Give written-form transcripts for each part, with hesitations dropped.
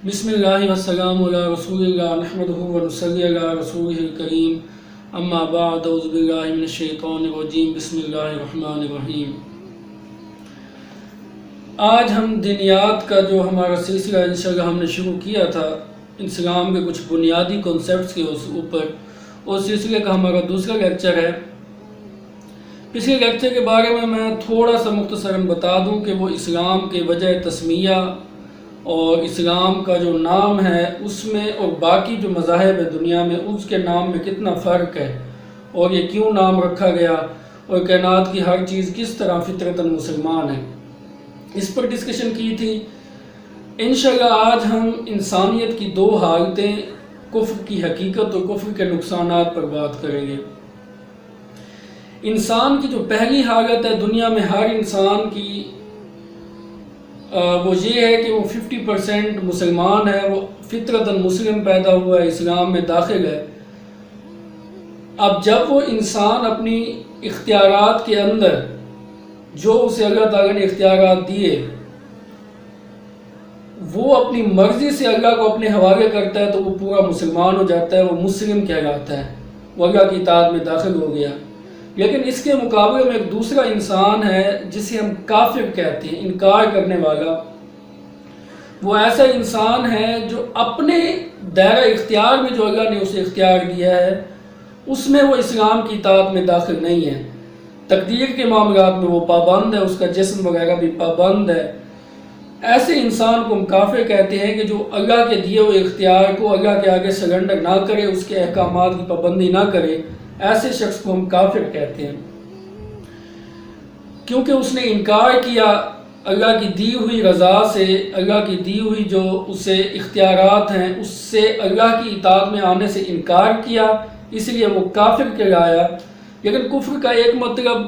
بسم اللہ والسلام علی رسول اللہ نحمدہ ونصلی علی رسولہ الکریم اما بعد اعوذ باللہ من الشیطان الرجیم بسم اللہ الرحمن الرحیم۔ آج ہم دینیات کا جو ہمارا سلسلہ انشاءاللہ ہم نے شروع کیا تھا اسلام کے کچھ بنیادی کنسیپٹس کے اوپر، اس سلسلے کا ہمارا دوسرا لیکچر ہے۔ پچھلے لیکچر کے بارے میں تھوڑا سا مختصراً بتا دوں کہ وہ اسلام کے وجہ تسمیہ اور اسلام کا جو نام ہے اس میں اور باقی جو مذاہب ہے دنیا میں اس کے نام میں کتنا فرق ہے اور یہ کیوں نام رکھا گیا اور کائنات کی ہر چیز کس طرح فطرتاً مسلمان ہے، اس پر ڈسکشن کی تھی۔ انشاءاللہ آج ہم انسانیت کی دو حالتیں، کفر کی حقیقت اور کفر کے نقصانات پر بات کریں گے۔ انسان کی جو پہلی حالت ہے دنیا میں ہر انسان کی، وہ یہ ہے کہ وہ 50% مسلمان ہے، وہ فطرتاً مسلم پیدا ہوا ہے، اسلام میں داخل ہے۔ اب جب وہ انسان اپنی اختیارات کے اندر جو اسے اللہ تعالیٰ نے اختیارات دیے وہ اپنی مرضی سے اللہ کو اپنے حوالے کرتا ہے تو وہ پورا مسلمان ہو جاتا ہے، وہ مسلم کہلاتا ہے، وہ اللہ کی اطاعت میں داخل ہو گیا۔ لیکن اس کے مقابلے میں ایک دوسرا انسان ہے جسے ہم کافر کہتے ہیں، انکار کرنے والا۔ وہ ایسا انسان ہے جو اپنے دائرہ اختیار میں جو اللہ نے اسے اختیار دیا ہے اس میں وہ اسلام کی اطاعت میں داخل نہیں ہے، تقدیر کے معاملات میں وہ پابند ہے، اس کا جسم وغیرہ بھی پابند ہے۔ ایسے انسان کو ہم کافر کہتے ہیں کہ جو اللہ کے دیے ہوئے اختیار کو اللہ کے آگے سرنڈر نہ کرے، اس کے احکامات کی پابندی نہ کرے، ایسے شخص کو ہم کافر کہتے ہیں، کیونکہ اس نے انکار کیا اللہ کی دی ہوئی رضا سے، اللہ کی دی ہوئی جو اسے اختیارات ہیں اس سے اللہ کی اطاعت میں آنے سے انکار کیا، اس لیے وہ کافر کہلایا۔ لیکن کفر کا ایک مطلب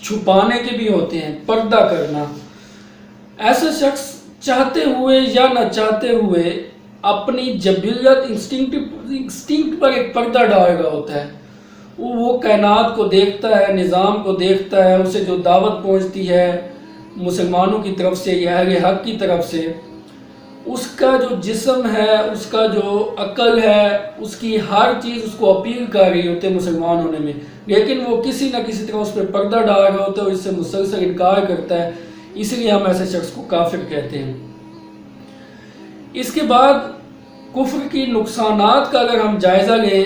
چھپانے کے بھی ہوتے ہیں، پردہ کرنا۔ ایسا شخص چاہتے ہوئے یا نہ چاہتے ہوئے اپنی جبلت انسٹنکٹ پر ایک پردہ ڈال رہا ہوتا ہے۔ وہ کائنات کو دیکھتا ہے، نظام کو دیکھتا ہے، اسے جو دعوت پہنچتی ہے مسلمانوں کی طرف سے یا اہل حق کی طرف سے، اس کا جو جسم ہے، اس کا جو عقل ہے، اس کی ہر چیز اس کو اپیل کر رہی ہوتے ہیں مسلمان ہونے میں، لیکن وہ کسی نہ کسی طرح اس پہ پردہ ڈال رہا ہوتا ہے اور اس سے مسلسل انکار کرتا ہے، اس لیے ہم ایسے شخص کو کافر کہتے ہیں۔ اس کے بعد کفر کی نقصانات کا اگر ہم جائزہ لیں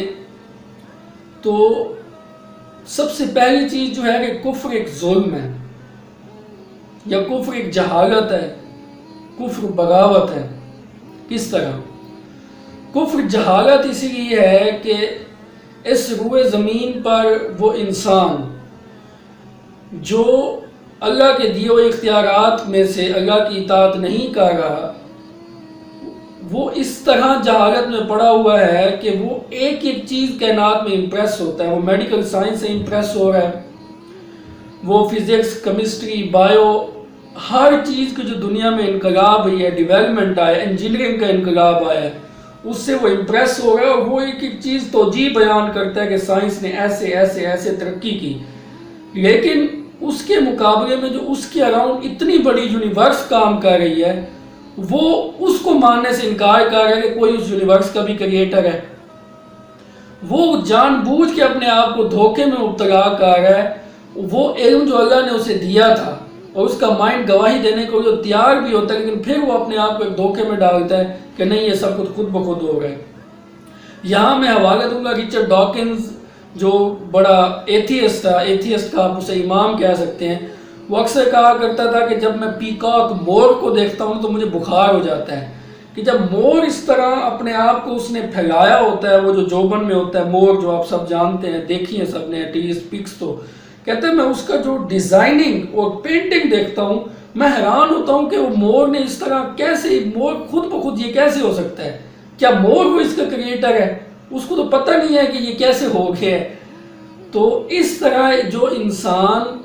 تو سب سے پہلی چیز جو ہے کہ کفر ایک ظلم ہے، یا کفر ایک جہالت ہے، کفر بغاوت ہے۔ کس طرح؟ کفر جہالت اسی لیے ہے کہ اس روئے زمین پر وہ انسان جو اللہ کے دیے ہوئے اختیارات میں سے اللہ کی اطاعت نہیں کر رہا، وہ اس طرح جہالت میں پڑا ہوا ہے کہ وہ ایک ایک چیز کائنات میں امپریس ہوتا ہے۔ وہ میڈیکل سائنس سے امپریس ہو رہا ہے، وہ فزکس، کیمسٹری، بایو، ہر چیز کی جو دنیا میں انقلاب ہوئی ہے، ڈیولپمنٹ آیا، انجینئرنگ کا انقلاب آیا ہے، اس سے وہ امپریس ہو رہا ہے اور وہ ایک ایک چیز توجیہ بیان کرتا ہے کہ سائنس نے ایسے ایسے ایسے ترقی کی۔ لیکن اس کے مقابلے میں جو اس کے اراؤنڈ اتنی بڑی یونیورس کام کر رہی ہے وہ اس کو ماننے سے انکار کر رہا ہے کہ کوئی اس یونیورس کا بھی کریٹر ہے۔ وہ جان بوجھ کے اپنے آپ کو دھوکے میں مبتلا کر رہا ہے۔ وہ علم جو اللہ نے اسے دیا تھا اور اس کا مائنڈ گواہی دینے کو جو تیار بھی ہوتا ہے، لیکن پھر وہ اپنے آپ کو ایک دھوکے میں ڈالتا ہے کہ نہیں یہ سب کچھ خود بخود ہو رہا ہے۔ یہاں میں حوالہ دوں گا رچرڈ ڈاکنز جو بڑا ایتھیسٹ تھا، ایتھیسٹ کا آپ اسے امام کہہ سکتے ہیں۔ وہ اکثر کہا کرتا تھا کہ جب میں پیکاک، مور کو دیکھتا ہوں تو مجھے بخار ہو جاتا ہے، کہ جب مور اس طرح اپنے آپ کو اس نے پھیلایا ہوتا ہے، وہ جو جوبن میں ہوتا ہے مور جو آپ سب جانتے ہیں، دیکھی ہیں سب نے ایٹ لیسٹ پکس، تو کہتے ہیں میں اس کا جو ڈیزائننگ اور پینٹنگ دیکھتا ہوں میں حیران ہوتا ہوں کہ وہ مور نے اس طرح کیسے، مور خود بخود یہ کیسے ہو سکتا ہے؟ کیا مور وہ اس کا کریٹر ہے؟ اس کو تو پتہ نہیں ہے کہ یہ کیسے ہو گیا ہے۔ تو اس طرح جو انسان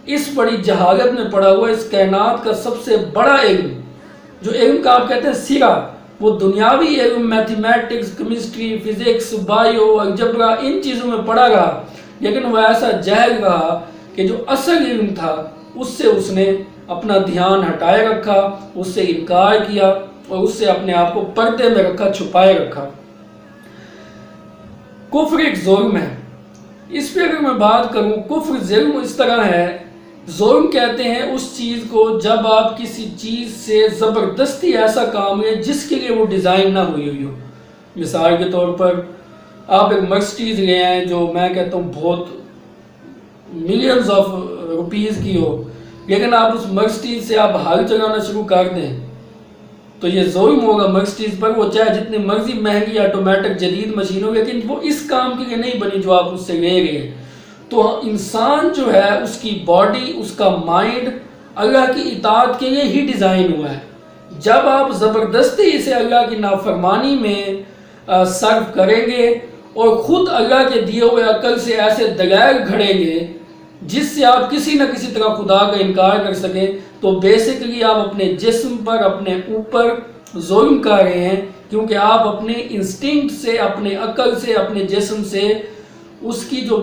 اس بڑی جہالت میں پڑا ہوا، اس کائنات کا سب سے بڑا علم، جو علم کا آپ کہتے ہیں سرا، وہ دنیاوی علم، mathematics, chemistry, physics, bio, algebra, ان چیزوں میں پڑا رہا، لیکن وہ ایسا جاہل رہا کہ جو اصل علم تھا اس سے اس نے اپنا دھیان ہٹائے رکھا، اس سے انکار کیا اور اس سے اپنے آپ کو پردے میں رکھا، چھپائے رکھا۔ کفر ایک ظلم ہے۔ اس پہ اگر میں بات کروں، کفر ظلم اس طرح ہے، ظلم کہتے ہیں اس چیز کو جب آپ کسی چیز سے زبردستی ایسا کام ہے جس کے لیے وہ ڈیزائن نہ ہوئی ہو۔ مثال کے طور پر آپ ایک مرسڈیز لے آئیں جو میں کہتا ہوں بہت ملینز آف روپیز کی ہو، لیکن آپ اس مرسڈیز سے آپ ہل چلانا شروع کر دیں تو یہ ظلم ہوگا مرسڈیز پر، وہ چاہے جتنی مرضی مہنگی آٹومیٹک جدید مشین ہو، لیکن وہ اس کام کے لیے نہیں بنی جو آپ اس سے لے رہے ہیں۔ تو انسان جو ہے اس کی باڈی، اس کا مائنڈ اللہ کی اطاعت کے لیے ہی ڈیزائن ہوا ہے۔ جب آپ زبردستی اسے اللہ کی نافرمانی میں صرف کریں گے اور خود اللہ کے دیے ہوئے عقل سے ایسے دلائل گھڑیں گے جس سے آپ کسی نہ کسی طرح خدا کا انکار کر سکیں، تو بیسیکلی آپ اپنے جسم پر، اپنے اوپر ظلم کر رہے ہیں، کیونکہ آپ اپنے انسٹنکٹ سے، اپنے عقل سے، اپنے جسم سے اس کی جو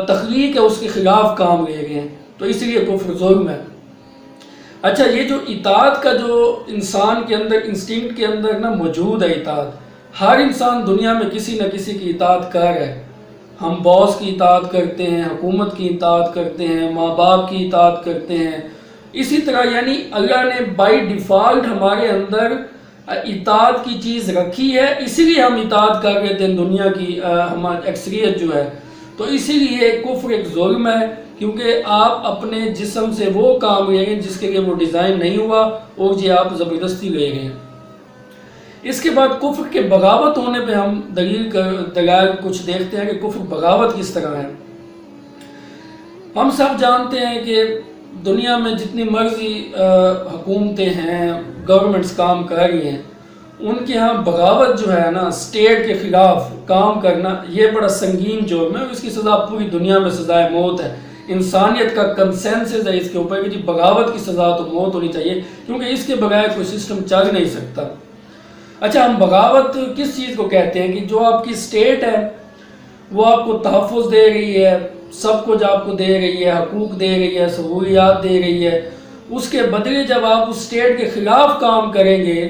تخلیق ہے اس کے خلاف کام لے رہے ہیں، تو اس لیے کفر ظلم ہے۔ اچھا، یہ جو اطاعت کا جو انسان کے اندر انسٹنکٹ کے اندر نا موجود ہے، اطاعت ہر انسان دنیا میں کسی نہ کسی کی اطاعت کر ہے۔ ہم باس کی اطاعت کرتے ہیں، حکومت کی اطاعت کرتے ہیں، ماں باپ کی اطاعت کرتے ہیں، اسی طرح یعنی اللہ نے بائی ڈیفالٹ ہمارے اندر اطاعت کی چیز رکھی ہے، اسی لیے ہم اطاعت کر رہے تھے دنیا کی ہماری اکثریت جو ہے۔ تو اسی لیے کفر ایک ظلم ہے، کیونکہ آپ اپنے جسم سے وہ کام لے گے جس کے لیے وہ ڈیزائن نہیں ہوا اور یہ آپ زبردستی لے گئے۔ اس کے بعد کفر کے بغاوت ہونے پہ ہم دلائل کچھ دیکھتے ہیں کہ کفر بغاوت کس طرح ہے۔ ہم سب جانتے ہیں کہ دنیا میں جتنی مرضی حکومتیں ہیں، گورنمنٹس کام کر رہی ہیں، ان کے ہاں بغاوت جو ہے نا، اسٹیٹ کے خلاف کام کرنا، یہ بڑا سنگین جرم ہے اور اس کی سزا پوری دنیا میں سزائے موت ہے۔ انسانیت کا کنسنسس ہے اس کے اوپر کہ جی بغاوت کی سزا تو موت ہونی چاہیے، کیونکہ اس کے بغیر کوئی سسٹم چل نہیں سکتا۔ اچھا، ہم بغاوت کس چیز کو کہتے ہیں کہ جو آپ کی اسٹیٹ ہے وہ آپ کو تحفظ دے رہی ہے، سب کچھ آپ کو دے رہی ہے، حقوق دے رہی ہے، سہولیات دے رہی ہے، اس کے بدلے جب آپ اس اسٹیٹ کے خلاف کام کریں گے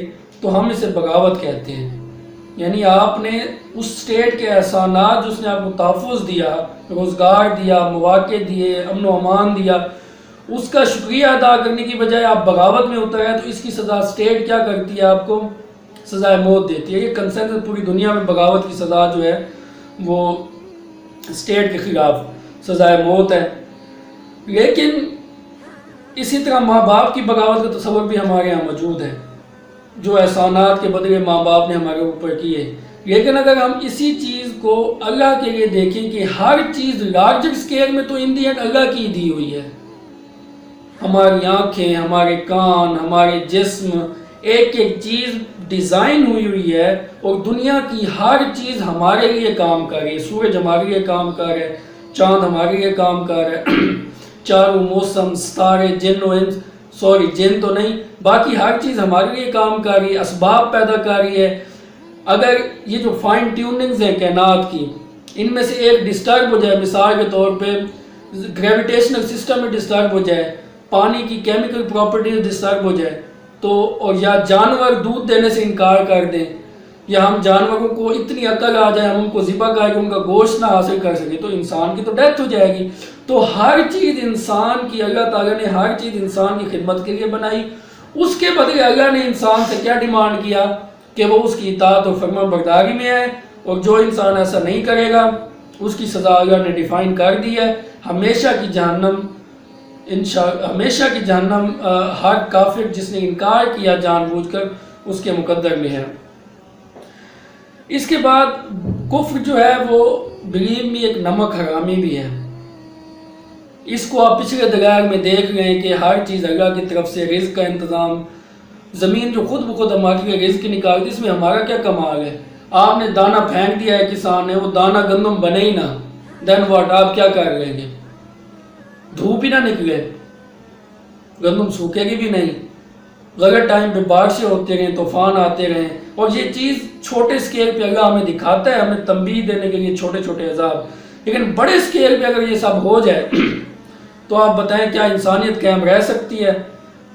تو ہم اسے بغاوت کہتے ہیں۔ یعنی آپ نے اس اسٹیٹ کے احسانات جس نے آپ کو تحفظ دیا، روزگار دیا، مواقع دیے، امن و امان دیا، اس کا شکریہ ادا کرنے کی بجائے آپ بغاوت میں اتر آئے، تو اس کی سزا اسٹیٹ کیا کرتی ہے؟ آپ کو سزائے موت دیتی ہے۔ یہ کنسنسس پوری دنیا میں بغاوت کی سزا جو ہے وہ اسٹیٹ کے خلاف سزائے موت ہے۔ لیکن اسی طرح ماں باپ کی بغاوت کا تصور بھی ہمارے یہاں موجود ہے، جو احسانات کے بدلے ماں باپ نے ہمارے اوپر کیے۔ لیکن اگر ہم اسی چیز کو اللہ کے لیے دیکھیں کہ ہر چیز لارجر اسکیل میں تو ان دی اینڈ اللہ کی دی ہوئی ہے، ہماری آنکھیں، ہمارے کان، ہمارے جسم، ایک ایک چیز ڈیزائن ہوئی ہے اور دنیا کی ہر چیز ہمارے لیے کام کر رہی ہے۔ سورج ہمارے لیے کام کر رہا ہے، چاند ہمارے لیے کام کر رہا ہے، چاروں موسم، ستارے، جن تو نہیں، باقی ہر چیز ہمارے لیے کام کر رہی ہے، اسباب پیدا کر رہی ہے۔ اگر یہ جو فائن ٹیوننگز ہیں کائنات کی، ان میں سے ایک ڈسٹرب ہو جائے، مثال کے طور پہ گریویٹیشنل سسٹم میں ڈسٹرب ہو جائے، پانی کی کیمیکل پراپرٹیز ڈسٹرب ہو جائے تو، اور یا جانور دودھ دینے سے انکار کر دیں، یا ہم جانوروں کو اتنی عقل آ جائے ہم ان کو ذبح کر کے ان کا گوشت نہ حاصل کر سکے، تو انسان کی تو ڈیتھ ہو جائے گی۔ تو ہر چیز انسان کی، اللہ تعالیٰ نے ہر چیز انسان کی خدمت کے لیے بنائی۔ اس کے بدلے اللہ نے انسان سے کیا ڈیمانڈ کیا کہ وہ اس کی اطاعت اور فرما برداری میں ہے، اور جو انسان ایسا نہیں کرے گا اس کی سزا اللہ نے ڈیفائن کر دی ہے، ہمیشہ کی جہنم۔ ہمیشہ کی جہنم ہر کافر جس نے انکار کیا جان بوجھ کر اس کے مقدر میں ہے۔ اس کے بعد کفر جو ہے وہ بلیو میں ایک نمک حرامی بھی ہے۔ اس کو آپ پچھلے دلائل میں دیکھ رہے ہیں کہ ہر چیز اللہ کی طرف سے، رزق کا انتظام، زمین جو خود بخود ہمارے لیے رزق نکالتی، اس میں ہمارا کیا کمال ہے؟ آپ نے دانہ پھینک دیا ہے کسان نے، وہ دانہ گندم بنے ہی نہ، دین واٹ، آپ کیا کر لیں گے؟ دھوپ ہی نہ نکلے، گندم سوکھے گی بھی نہیں، غلط ٹائم پہ بارشیں ہوتے رہیں، طوفان آتے رہیں، اور یہ چیز چھوٹے اسکیل پہ اللہ ہمیں دکھاتا ہے، ہمیں تنبیہ دینے کے لیے چھوٹے چھوٹے عذاب، لیکن بڑے اسکیل پہ اگر یہ سب ہو جائے تو آپ بتائیں کیا انسانیت قائم رہ سکتی ہے؟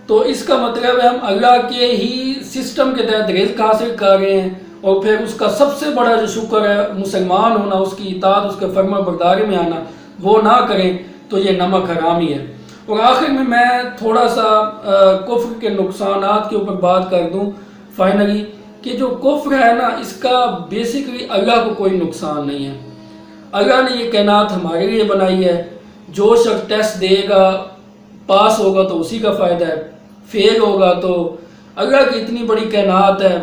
تو اس کا مطلب ہے ہم اللہ کے ہی سسٹم کے تحت رزق حاصل کر رہے ہیں اور پھر اس کا سب سے بڑا جو شکر ہے مسلمان ہونا، اس کی اطاعت، اس کے فرما برداری میں آنا، وہ نہ کریں تو یہ نمک حرامی ہے۔ اور آخر میں تھوڑا سا کفر کے نقصانات کے اوپر بات کر دوں فائنلی، کہ جو کفر ہے نا، اس کا بیسیکلی اللہ کو کوئی نقصان نہیں ہے۔ اللہ نے یہ کائنات ہمارے لیے بنائی ہے، جو شخص ٹیسٹ دے گا پاس ہوگا تو اسی کا فائدہ ہے، فیل ہوگا تو اللہ کی اتنی بڑی کائنات ہے،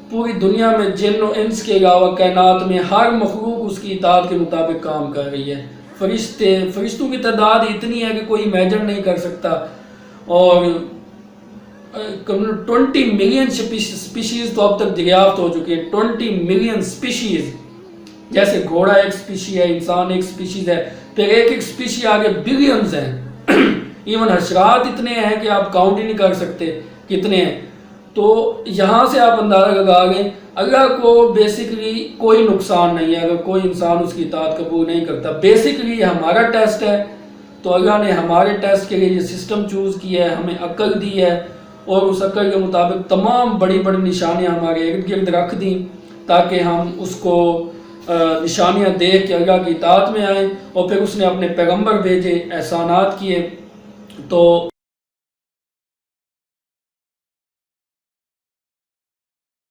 پوری دنیا میں جن و انس کے علاوہ کائنات میں ہر مخلوق اس کی اطاعت کے مطابق کام کر رہی ہے۔ فرشتوں کی تعداد اتنی ہے کہ کوئی امیجن نہیں کر سکتا، اور 20 ملین سپیشیز تو اب تک دریافت ہو چکی ہے۔ 20 ملین سپیشیز، جیسے گھوڑا ایک سپیشی ہے، انسان ایک سپیشیز ہے، پھر ایک سپیشی آگے بلینز ہیں، ایون حشرات اتنے ہیں کہ آپ کاؤنٹ ہی نہیں کر سکتے کتنے ہیں۔ تو یہاں سے آپ اندازہ لگا لیں اللہ کو بیسیکلی کوئی نقصان نہیں ہے اگر کوئی انسان اس کی اطاعت قبول نہیں کرتا۔ بیسیکلی یہ ہمارا ٹیسٹ ہے، تو اللہ نے ہمارے ٹیسٹ کے لیے یہ سسٹم چوز کیا ہے، ہمیں عقل دی ہے، اور اس عقل کے مطابق تمام بڑی بڑی نشانیاں ہمارے ارد گرد رکھ دیں تاکہ ہم اس کو نشانیاں دیکھ کے اللہ کی اطاعت میں آئیں، اور پھر اس نے اپنے پیغمبر بھیجے، احسانات کیے۔ تو